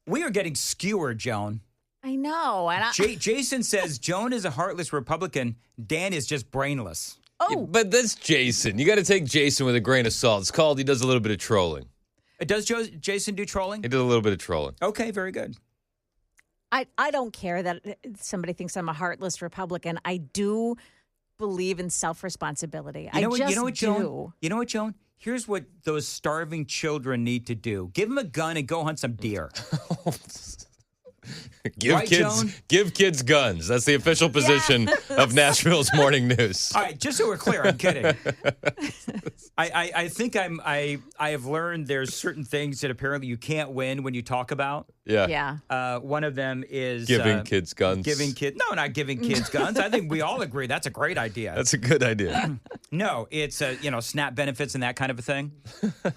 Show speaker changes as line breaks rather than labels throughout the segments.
We are getting skewered, Joan.
I know. And
Jason says Joan is a heartless Republican. Dan is just brainless.
Oh.
Yeah, but that's Jason. You got to take Jason with a grain of salt. It's called he does a little bit of trolling.
Does Jason do trolling?
He did a little bit of trolling.
Okay, very good.
I don't care that somebody thinks I'm a heartless Republican. I do believe in self-responsibility.
You know what,
do.
You know what, Joan? Here's what those starving children need to do. Give them a gun and go hunt some deer.
Give kids guns. That's the official position of Nashville's morning news.
All right, just so we're clear, I'm kidding. I think I have learned there's certain things that apparently you can't win when you talk about.
Yeah.
One of them is
giving kids guns.
No, not giving kids guns. I think we all agree that's a great idea.
That's a good idea.
No, it's SNAP benefits and that kind of a thing.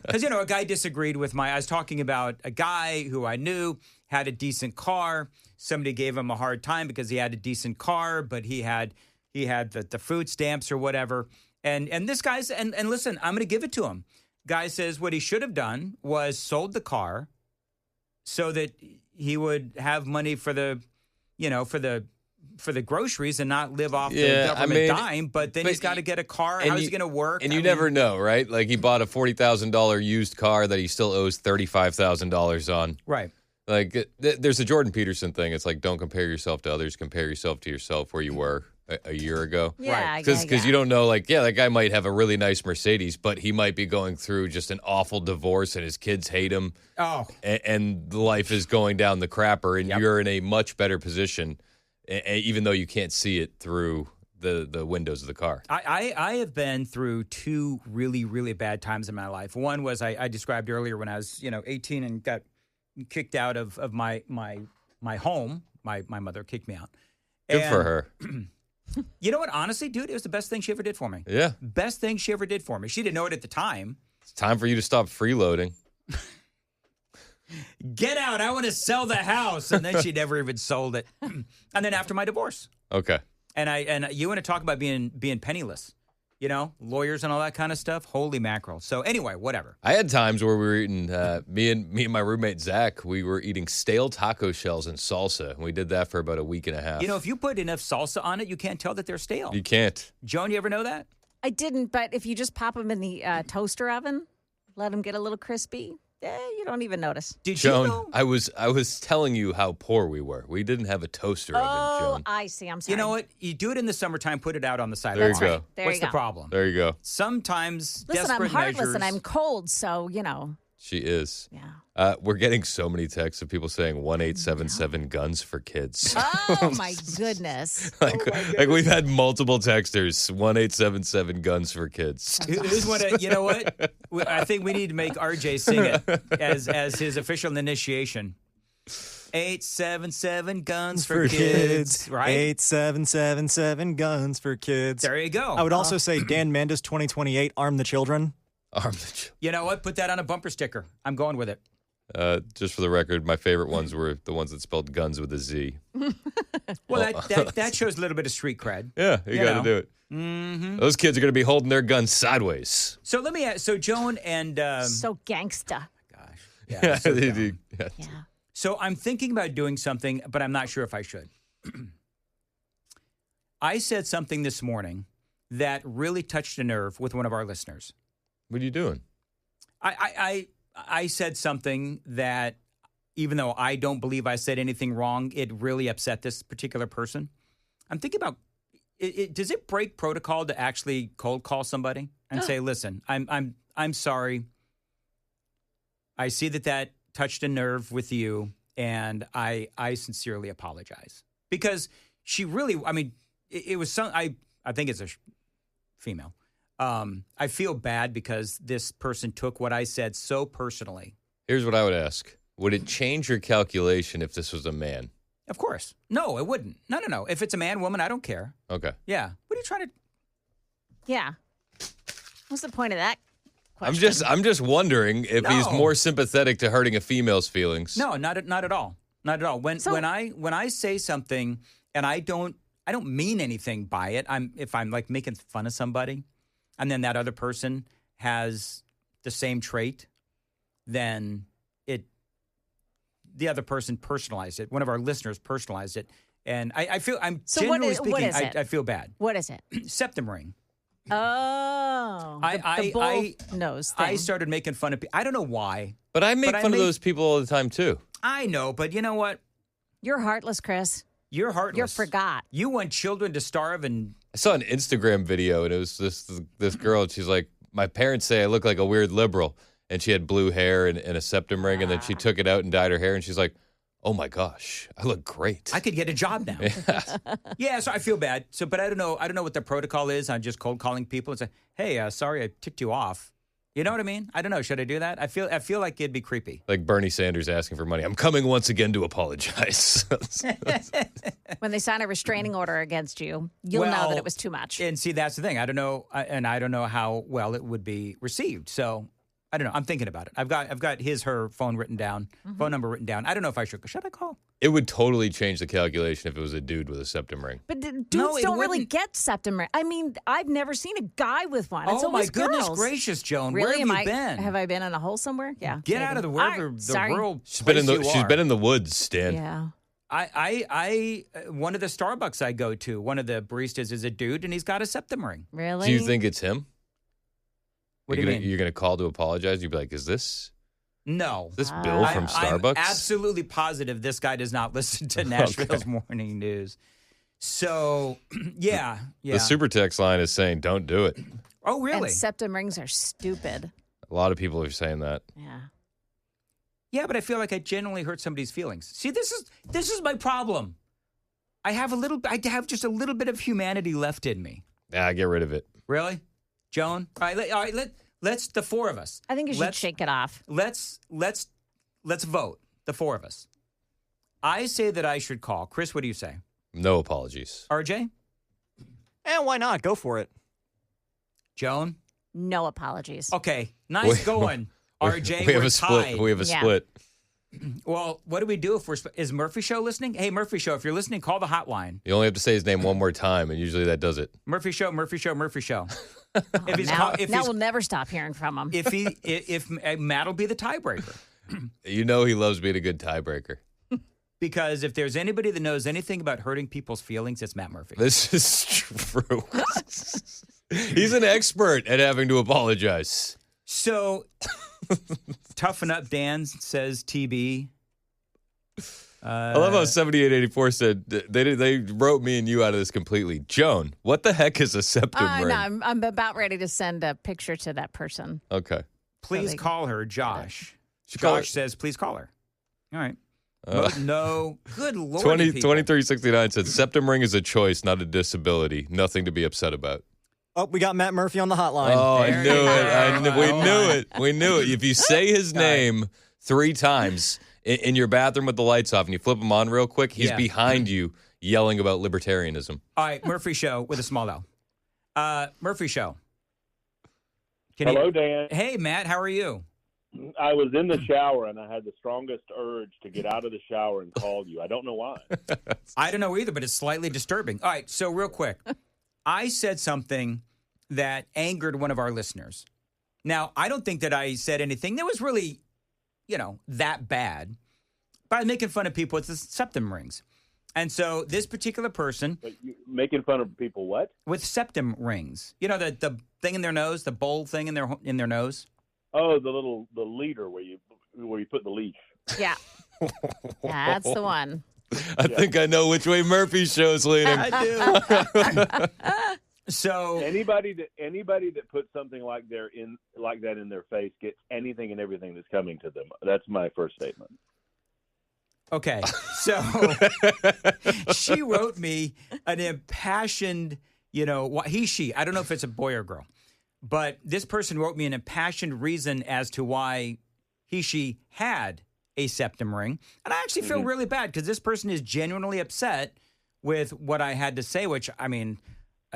Because a guy disagreed with I was talking about a guy who I knew had a decent car. Somebody gave him a hard time because he had a decent car, but he had the food stamps or whatever. And this guy's and listen, I'm going to give it to him. Guy says what he should have done was sold the car so that he would have money for the groceries and not live off the government dime. But then he's got to get a car. How's he going to work?
And you never know, right? Like he bought a $40,000 used car that he still owes $35,000 on.
Right.
Like there's a Jordan Peterson thing. It's like don't compare yourself to others. Compare yourself to yourself where you were a year ago.
Yeah,
right. Because you don't know, that guy might have a really nice Mercedes, but he might be going through just an awful divorce and his kids hate him.
Oh.
And life is going down the crapper, and you're in a much better position, even though you can't see it through the windows of the car.
I have been through two really, really bad times in my life. One was I described earlier when I was 18 and got kicked out of my home. My mother kicked me out.
Good for her.
You know what? Honestly, dude, it was the best thing she ever did for me.
Yeah.
Best thing she ever did for me. She didn't know it at the time.
It's time for you to stop freeloading.
Get out. I want to sell the house. And then she never even sold it. And then after my divorce.
Okay.
And you want to talk about being penniless. Lawyers and all that kind of stuff. Holy mackerel. So anyway, whatever.
I had times where we were eating, me and my roommate, Zach, we were eating stale taco shells and salsa. And we did that for about a week and a half.
If you put enough salsa on it, you can't tell that they're stale.
You can't.
Joan, you ever know that?
I didn't, but if you just pop them in the toaster oven, let them get a little crispy, you don't even notice.
Did
Joan,
you know?
I was telling you how poor we were. We didn't have a toaster oven, Joan.
I see. I'm sorry.
You know what? You do it in the summertime, put it out on the side
There
of the
you
lawn.
go.
There
What's
you
the
go.
problem?
There you go.
Sometimes
Listen, I'm
desperate
heartless
measures.
and I'm cold, so,
She is.
Yeah.
We're getting so many texts of people saying 1-877 guns for kids.
Oh, my goodness.
like we've had multiple texters. 1-877 guns for kids.
Who's you know what? I think we need to make RJ sing it as his official initiation. 877 guns for kids, right?
8777 guns for kids.
There you go.
I would also say Dan Mandis 2028, arm the children.
You know what? Put that on a bumper sticker. I'm going with it.
Just for the record, my favorite ones were the ones that spelled guns with a Z.
Well, that shows a little bit of street cred.
Yeah, you got to do it. Mm-hmm. Those kids are going to be holding their guns sideways.
So let me ask. So Joan and
so gangsta.
Gosh, yeah. So,
Yeah.
So I'm thinking about doing something, but I'm not sure if I should. I said something this morning that really touched a nerve with one of our listeners.
What are you doing?
I said something that, even though I don't believe I said anything wrong, it really upset this particular person. I'm thinking about, does it break protocol to actually cold call somebody and say, "Listen, I'm sorry. I see that touched a nerve with you, and I sincerely apologize." Because she really, it was some. I think it's a female. I feel bad because this person took what I said so personally.
Here's what I would ask. Would it change your calculation if this was a man?
Of course. No, it wouldn't. No. If it's a man, woman, I don't care.
Okay.
Yeah. What are you trying to...
Yeah. What's the point of that question?
I'm just wondering if he's more sympathetic to hurting a female's feelings.
No, not at all. Not at all. When I say something and I don't mean anything by it, if I'm like making fun of somebody, and then that other person has the same trait, then the other person personalized it. One of our listeners personalized it. And I feel,
So
generally
what
speaking,
is it?
I feel bad.
What is it?
Septum ring.
Oh, the bull nose thing.
I started making fun of people. I don't know why.
But I make fun of those people all the time, too.
I know, but you know what?
You're heartless, Chris.
You're heartless.
You forgot.
You want children to starve and...
I saw an Instagram video, and it was this girl, and she's like, my parents say I look like a weird liberal. And she had blue hair and a septum ring, and then she took it out and dyed her hair, and she's like, oh, my gosh, I look great.
I could get a job now. Yeah, so I feel bad. So, but I don't know what the protocol is on just cold calling people and say, hey, sorry I ticked you off. You know what I mean? I don't know. Should I do that? I feel like it'd be creepy.
Like Bernie Sanders asking for money. I'm coming once again to apologize.
When they sign a restraining order against you, you'll know that it was too much.
And see, that's the thing. I don't know, and I don't know how well it would be received. So I don't know. I'm thinking about it. I've got her phone written down, phone number written down. I don't know if I should I call?
It would totally change the calculation if it was a dude with a septum ring.
But dudes don't really get septum ring. I mean, I've never seen a guy with one. It's always
goodness
girls.
gracious, Joan.
Really?
Where have you been?
Have I been in a hole somewhere? Yeah.
Get
maybe.
out of the wherever the world.
She's been in the woods, Stan.
Yeah.
I one of the Starbucks I go to, one of the baristas is a dude, and he's got a septum ring.
Really?
Do you think it's him?
What do you mean?
You're going to call to apologize? You'd be like, is this
Bill
from Starbucks?
I'm absolutely positive this guy does not listen to Nashville's morning news. So, yeah.
The super text line is saying, don't do it.
Oh, really?
And septum rings are stupid.
A lot of people are saying that.
Yeah.
Yeah, but I feel like I genuinely hurt somebody's feelings. See, this is my problem. I have just a little bit of humanity left in me.
Yeah, get rid of it.
Really? Joan? All right, let's the four of us.
I think you should shake it off.
Let's vote, the four of us. I say that I should call. Chris, what do you say?
No apologies.
RJ?
And why not? Go for it.
Joan?
No apologies.
Okay, nice going. RJ,
we have
we're
a split.
tied.
We have a split.
Well, what do we do if is Murphy Show listening? Hey, Murphy Show, if you're listening, call the hotline.
You only have to say his name one more time, and usually that does it.
Murphy Show, Murphy Show, Murphy Show.
Now we'll never stop hearing from him.
If Matt will be the tiebreaker.
You know he loves being a good tiebreaker.
Because if there's anybody that knows anything about hurting people's feelings, it's Matt Murphy.
This is true. He's an expert at having to apologize.
So, toughen up, Dan, says TB.
I love how 7884 said they wrote me and you out of this completely. Joan, what the heck is a septum ring?
No, I'm about ready to send a picture to that person.
Okay.
Please call her, Josh.
Call
Josh says, please call her. All right. No. Good Lord.
2369 said, septum ring is a choice, not a disability. Nothing to be upset about.
Oh, we got Matt Murphy on the hotline.
Oh, I knew it. We knew it. If you say his name 3 times in your bathroom with the lights off and you flip him on real quick, he's behind you yelling about libertarianism.
All right, Murphy Show with a small L. Murphy Show.
Hello, Dan.
Hey, Matt, how are you?
I was in the shower and I had the strongest urge to get out of the shower and call you. I don't know why.
I don't know either, but it's slightly disturbing. All right, so real quick. I said something that angered one of our listeners. Now, I don't think that I said anything that was really, that bad. But I was making fun of people with the septum rings. And so this particular person...
But you making fun of people what?
With septum rings. You know, the thing in their nose, the bowl thing in their nose?
Oh, the leader where you put the leaf.
Yeah. That's the one.
I think I know which way Murphy's show's leaning.
I do. So
anybody that puts something like that in their face gets anything and everything that's coming to them. That's my first statement.
Okay, so she wrote me an impassioned, she. I don't know if it's a boy or girl, but this person wrote me an impassioned reason as to why she had a septum ring. And I actually feel really bad because this person is genuinely upset with what I had to say, which, I mean,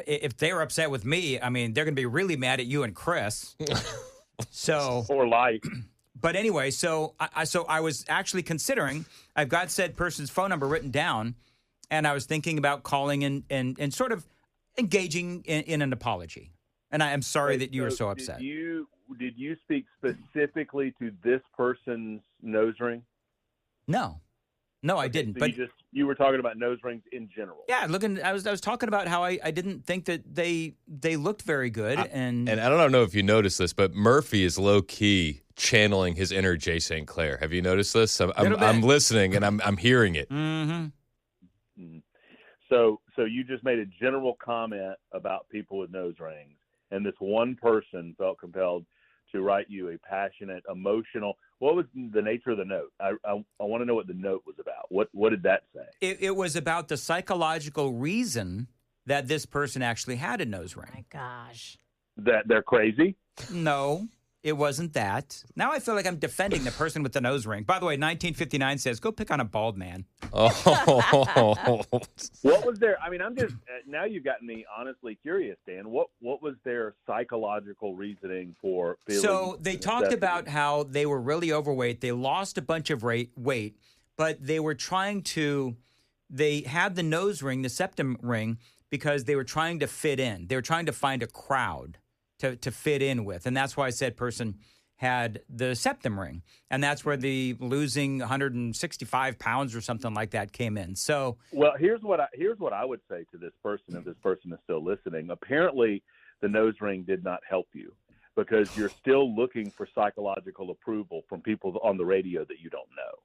if they were upset with me, I mean, they're going to be really mad at you and Chris.
Or life.
But anyway, so I was actually considering, I've got said person's phone number written down, and I was thinking about calling and sort of engaging in an apology. And I am sorry that you were so upset.
Did you speak specifically to this person's nose ring?
No. No, I didn't.
So
But
you were talking about nose rings in general.
yeah, I was talking about how I didn't think that they looked very good, and
I don't know if you noticed this, but Murphy is low key channeling his inner Jay St. Clair. Have you noticed this? I'm listening and I'm hearing it.
Mm-hmm.
Mm-hmm. So you just made a general comment about people with nose rings, and this one person felt compelled to write you a passionate, emotional. What was the nature of the note? I want to know what the note was about. What did that say?
It was about the psychological reason that this person actually had a nose
Oh
ring.
my gosh.
That they're crazy?
No, it wasn't that. Now I feel like I'm defending the person with the nose ring. By the way, 1959 says, go pick on a bald man.
Oh.
What was their? I mean, I'm just now you've gotten me honestly curious, Dan. What was their psychological reasoning for feeling?
So they talked about how they were really overweight. They lost a bunch of weight, but they were trying to. They had the nose ring, the septum ring, because they were trying to fit in. They were trying to find a crowd to fit in with, and that's why said person had the septum ring, and that's where the losing 165 pounds or something like that came in. So,
well, here's what I would say to this person, if this person is still listening. Apparently, the nose ring did not help you because you're still looking for psychological approval from people on the radio that you don't know.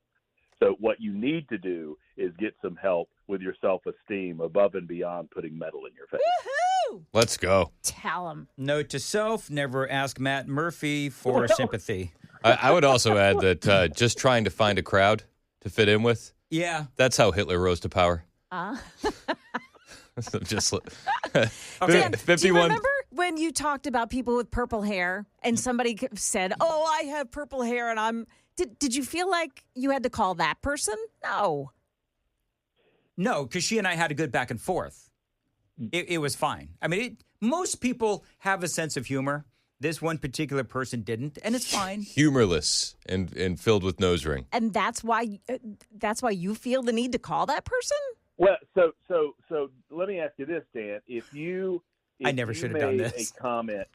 So what you need to do is get some help with your self-esteem above and beyond putting metal in your face.
Woohoo!
Let's go.
Tell him.
note to self: never ask Matt Murphy for sympathy.
I would also add that just trying to find a crowd to fit in with,
Yeah.
that's how Hitler rose to power. So just
Dan,
51.
do you remember when you talked about people with purple hair and somebody said, "Oh, I have purple hair," and I'm. Did you feel like you had to call that person? No.
No, because she and I had a good back and forth. It was fine. I mean, most people have a sense of humor. This one particular person didn't, and it's fine.
Humorless and filled with nose ring.
And that's why you feel the need to call that person?
Well, so let me ask you this, Dan. If
I never should have done this.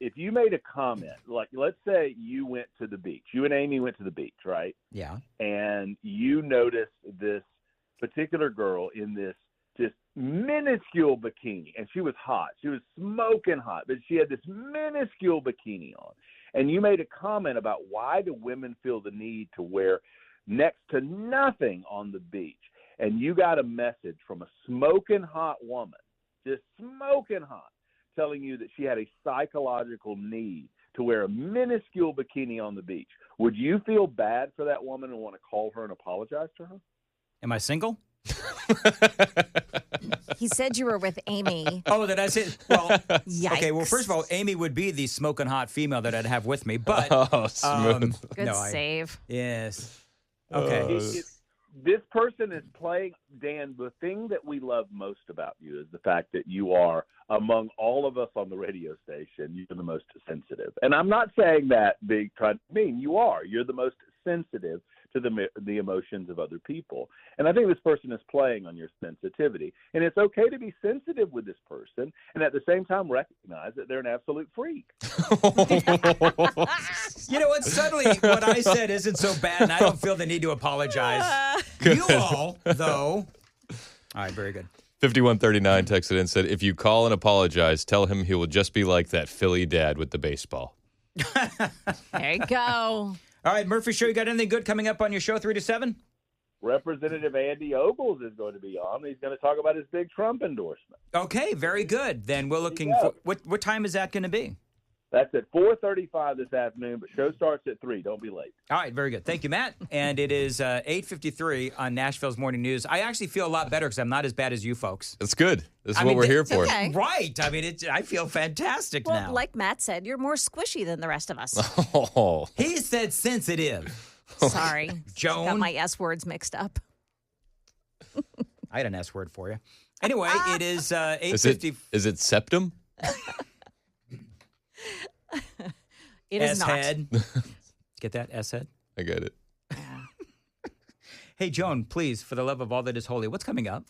If you made a comment, like let's say you went to the beach, you and Amy went to the beach, right?
Yeah.
And you noticed this particular girl in this just minuscule bikini, and she was hot. She was smoking hot, but she had this minuscule bikini on. And you made a comment about why do women feel the need to wear next to nothing on the beach. And you got a message from a smoking hot woman, just smoking hot, telling you that she had a psychological need to wear a minuscule bikini on the beach. Would you feel bad for that woman and want to call her and apologize to her?
Am I single?
He said you were with Amy.
Oh, that I said. Well,
Yikes.
okay. Well, first of all, Amy would be the smoking hot female that I'd have with me. But
Oh, smooth.
Good save.
Yes. Okay.
This person is playing, Dan, the thing that we love most about you is the fact that you are, among all of us on the radio station, you're the most sensitive. And I'm not saying that being trying to mean. You are. You're the most sensitive to the emotions of other people. And I think this person is playing on your sensitivity. And it's okay to be sensitive with this person and at the same time recognize that they're an absolute freak.
You know what? Suddenly, what I said isn't so bad, and I don't feel the need to apologize. You all, though. All right, very good.
5139 texted in and said, if you call and apologize, tell him he will just be like that Philly dad with the baseball.
There you go.
All right, Murphy Show, you got anything good coming up on your show 3 to 7?
Representative Andy Ogles is going to be on. He's going to talk about his big Trump endorsement.
Okay, very good. Then we're looking for what time is that going to be?
That's at 4:35 this afternoon, but show starts at 3. Don't be late.
All right, very good. Thank you, Matt. And it is 8:53 on Nashville's Morning News. I actually feel a lot better because I'm not as bad as you folks.
That's good. This is what we're here for.
okay.
Right. I mean, I feel fantastic
Well,
now.
like Matt said, you're more squishy than the rest of us.
Oh.
He said sensitive.
Sorry.
Joan.
Got my S words mixed up.
I had an S word for you. Anyway, it is 8:50.
Is it septum?
It is not.
S-head. Get that? S-head?
I get it.
Hey, Joan, please, for the love of all that is holy, what's coming up?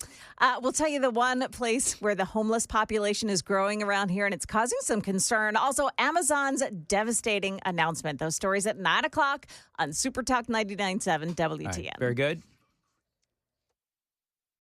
We'll tell you the one place where the homeless population is growing around here, and it's causing some concern. Also, Amazon's devastating announcement. Those stories at 9 o'clock on Super Talk 99.7 WTN.
All right, very good.